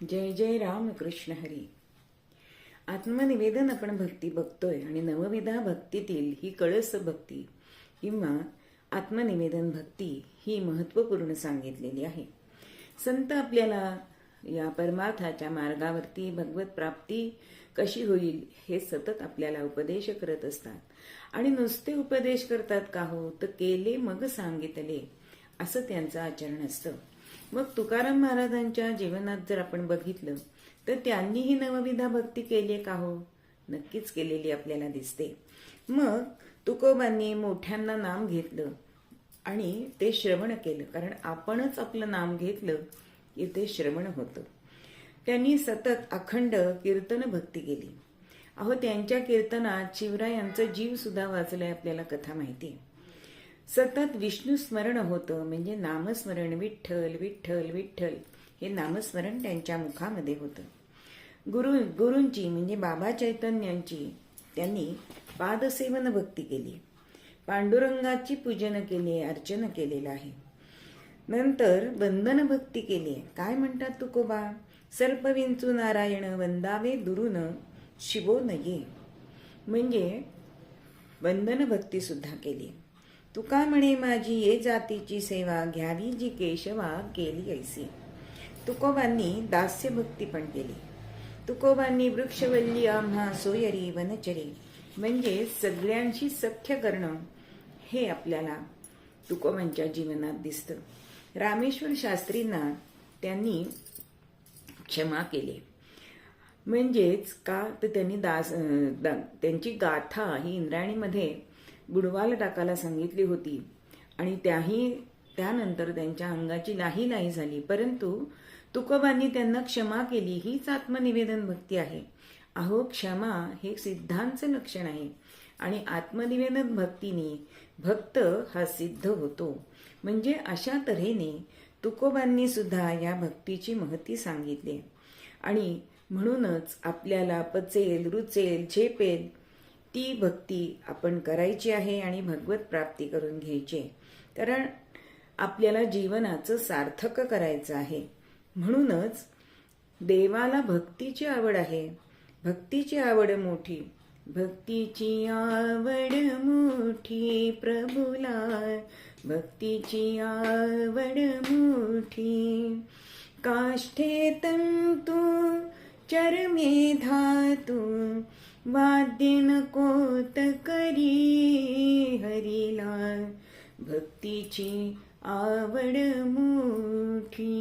जय जय राम कृष्ण हरी. आत्मनिवेदन आपण भक्ती बघतोय आणि नवविधा भक्तीतील ही कळस भक्ती किंवा आत्मनिवेदन भक्ती ही महत्त्वपूर्ण सांगितलेली आहे. संत आपल्याला या परमार्थाच्या मार्गावरती भगवत प्राप्ती कशी होईल हे सतत आपल्याला उपदेश करत असतात आणि नुसते उपदेश करतात का हो, तर केले मग सांगितले असं त्यांचं आचरण असतं. मग तुकाराम महाराजांच्या जीवनात जर आपण बघितलं तर त्यांनीही नवविधा भक्ती केली का हो? नक्कीच केलेली आपल्याला दिसते. मग तुकोबांनी मोठ्यांना नाम घेतलं आणि ते श्रवण केलं, कारण आपणच आपलं नाम घेतलं की ते श्रवण होतं. त्यांनी सतत अखंड कीर्तन भक्ती केली. अहो, त्यांच्या कीर्तनात शिवरायांचा जीव सुद्धा वाचलाय, आपल्याला कथा माहिती आहे. सतत विष्णू स्मरण होतं, म्हणजे नामस्मरण, विठ्ठल विठ्ठल विठ्ठल हे नामस्मरण त्यांच्या मुखामध्ये होतं. गुरूंची म्हणजे बाबा चैतन्यांची त्यांनी पादसेवन भक्ती केली, पांडुरंगाची पूजन केली, अर्चन केलेलं आहे. नंतर वंदन भक्ती केली. काय म्हणतात तुकोबा? सर्पविंचू नारायण वंदावे दुरून शिवो नये, म्हणजे वंदन भक्ती सुद्धा केली. तुका म्हणे माझी ये जातीची सेवा, घ्यावी जी केशवा केली ऐसी. तुकोबांनी दास्य भक्ती पण केली. तुकोबांनी वृक्षवल्ली आम्हा सोयरी वनचरी, म्हणजे सगळ्यांशी सख्य करणं हे आपल्याला तुकोबांच्या जीवनात दिसतं. रामेश्वर शास्त्रींना त्यांनी क्षमा केली, म्हणजेच का तर त्यांनी त्यांची गाथा ही इंद्रायणीमध्ये बुडवाला टाकायला सांगितली होती आणि त्यानंतर त्यांच्या अंगाची नाही झाली, परंतु तुकोबांनी त्यांना क्षमा केली. हीच आत्मनिवेदन भक्ती आहे. अहो, क्षमा हे सिद्धांचं लक्षण आहे आणि आत्मनिवेदन भक्तीने भक्त हा सिद्ध होतो. म्हणजे अशा तऱ्हेने तुकोबांनी सुद्धा या भक्तीची महती सांगितली आणि म्हणूनच आपल्याला पचेल, रुचेल, झेपेल ती भक्ती आपण करायची आहे आणि भगवत प्राप्ती करून घ्यायची, कारण आपल्याला जीवनाचं सार्थक करायचं आहे. म्हणूनच देवाला भक्तीची आवड आहे. भक्तीची आवड मोठी, भक्तीची आवड मोठी प्रभूला, भक्तीची आवड मोठी. काष्ठे तंतू चरमे धातू, वाद्य नकोत करी हरीला, भक्तीची आवड मोठी.